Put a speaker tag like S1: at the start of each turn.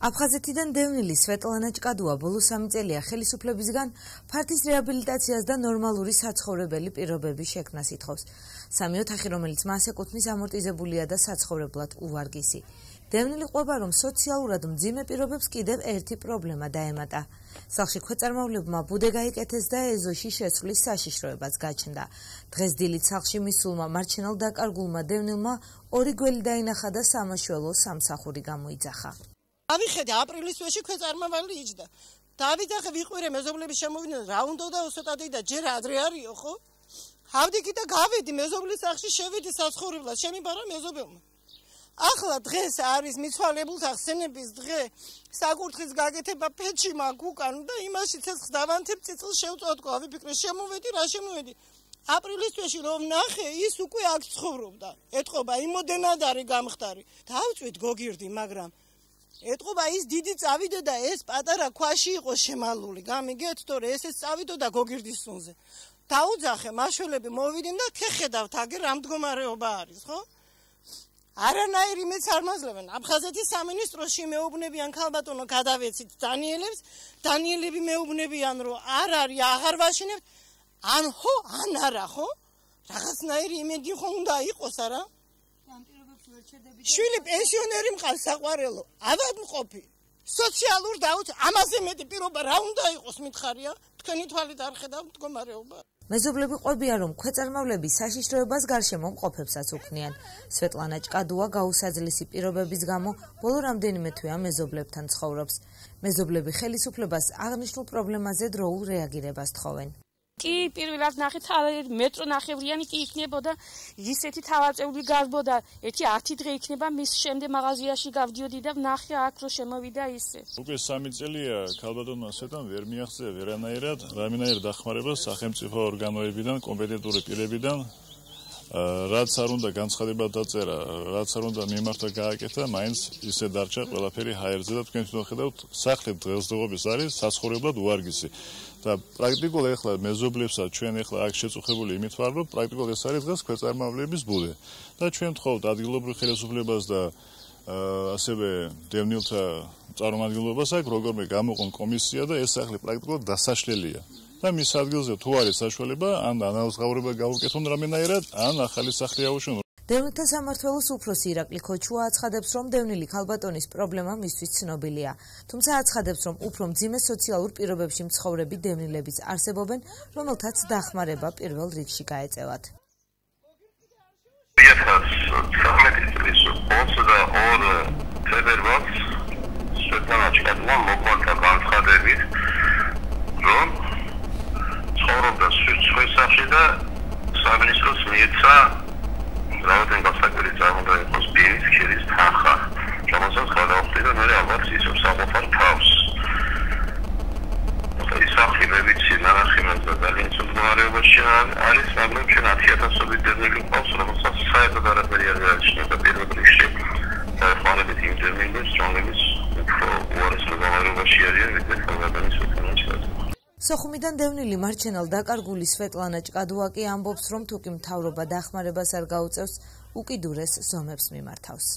S1: აფხაზეთიდან დევნილი სვეტლანა ჭკადუა ბოლო 3 წელია ხელისუფლებისგან ფართის რეაბილიტაციას და ნორმალური საცხოვრებელი პირობების შექმნას ითხოვს. სამი ოთახი, რომელიც მას ეკუთვნის, ამორტიზებულია და საცხოვრებლად უვარგისი. დევნილი ყვება, რომ სოციალურად მძიმე პირობებს კიდევ ერთი პრობლემა დაემატა. სახლში ქვეწარმავლებმა ბუდე გაიკეთეს და ეზოში შესვლის საშიშროებაც გაჩნდა. დღეს დილით სახლში მისულმა მარჩენალ დაკარგულმა დევნილმა 2 გველი დაინახა და სამაშველო სამსახური გამოიძახა.
S2: ავიხედე აპრილის თვეში ქვეწარმავალი იჯდა. დავიძახე ვიყვირე მეზობლების შემოვიდნენ რა უნდა და უსოტადი და ჯერ ადრე არისო ხო? ავდიგი და გავედი მეზობლის სახლში შევედი საცხოვრებლად შემიბარა მეზობელმა. ახლა დღეს არის მიცვალებულთა ხსენების დღე, საკურთხის გაკეთება ფეთში მაქვს უკან და იმაში ცეცხლს დავანთებ წიწილს შევწოდკო, ავიფიქრე შემოვედი რა შემოვედი. აპრილის თვეში რომ ნახე ის უკვე აქ ცხოვრობდა. ეთყობა იმოდენად არის გამხდარი. დავწვით გოგირდი, მაგრამ ეთყობა ის დიდი წავიდა და ეს პატარა ქვაში იყო შემალული. გამიგეთ, თორე ესეც წავიდა და გოგირდის სუნზე. დაუძახე, მაშველები მოვიდნენ და ქეხედავთ, აგერ რა მდგომარეობა არის, ხო? არანაირი მეც არ მაძლევენ. აფხაზეთის სამინისტროში მეუბნებიან ქალბატონო გადავეცით დანიელებს, დანიელები მეუბნებიან რომ არ არის, აღარ ვაშინებთ. ან ხო, ან არა, ხო? რაღაცნაირი იმედი ხო უნდა იყოს, არა? შვილი პენსიონერი მყავს საყვარელო, ავადმყოფი, სოციალურ დაუცე, ამაზე მეტი პირობა რა უნდა იყოს მითხარია? თქვენი თვალით არ ხედავთ მდგომარეობა.
S1: მეზობლები ყვებიან, რომ ქვეწარმავლები საშიშროებას გარშემო მყოფებსაც უქმნიან. სვეტლანა ჭკადუა გაუსაძლისი პირობების გამო ბოლო რამდენიმე თვეა მეზობლებთან ცხოვრობს. მეზობლები ხელისუფლებას აღნიშნულ პრობლემაზე დროულ რეაგირებას თხოვენ.
S3: კი პირველად ნახეთ მეტრო ნახევრიანი კი იქნებოდა ისეთი თავაწეული გავბოდა ერთი 10 დღე იქნება მის შემდეგ მაღაზიაში გავდიოდი და ნახე აქ რო შემოვიდა ისე
S4: უკვე 3 წელია ქალბატონმა სვეტლანამ ვერ მიაღწია ვერანაირად რამენაირ დახმარებას სახელმწიფო ორგანოებიდან კომპეტენტური პირებიდან რაც არ უნდა განცხადება დაწერა რაც არ უნდა მიმართვა გააკეთა მაინც ისე დარჩა ყველაფერი ჰაერზე და თქვენ თვითონ ხედავთ სახლი დღესდღეობის არის საცხოვრებლად უვარგისი და პრაქტიკულად ეხლა მეზობლებსაც ჩვენ ეხლა აქ შეწუხებული იმით ვარ რომ პრაქტიკულად ეს არის დღეს ქვეწარმავლების ბუდე და ჩვენ ვთხოვთ ადგილობრივ ხელისუფლებას და ასევე დევნილთა წარმომადგენლობას აქ როგორმე გამოყონ კომისია და ეს სახლი პრაქტიკულად დასაშლელია და მის ადგილზე თუ არის საშუალება ან ანაზღაურება გაუკეთონ რამენაირად ან ახალი სახლი აუშენონ.
S1: დევნილთა სამმართველოს უფროსი ირაკლი ქოჩუა აცხადებს, რომ დევნილი ქალბატონის პრობლემა მისთვის ცნობილია. თუმცა აცხადებს, რომ უფრო მძიმე სოციალურ პირობებში მცხოვრები დევნილებიც არსებობენ, რომელთაც დახმარება პირველ რიგში გაეწევათ.
S5: სამინისტროს მიეცა რაოდენობა საკუთარი წარმოდა იყოს ბირის ქერის თანხა, რომელსაც გადაუხდი და მე ალბათ ისევ საყოფარ თავს. ის სახლი მე ვიცი ნანახი და ძალიან მდგომარეობაში არის, მაგრამ ჩვენ 10,000-ობით დევნილი ყავს, რომელსაც საერთოდ არაფერი არ გააჩნია და პირველ რიგში დაეხმარებით იმ დევნილებს, რომლებიც უფრო უარეს მდგომარეობაში არიან, ვიდრე ქალბატონის სვეტლანა.
S1: სოხუმიდან დევნილი მარჩენალ დაკარგული სვეტლანა ჭკადუა კი ამბობს, რომ თუკი მთავრობა დახმარებას არ გაუწევს, უკიდურეს ზომებს მიმართავს.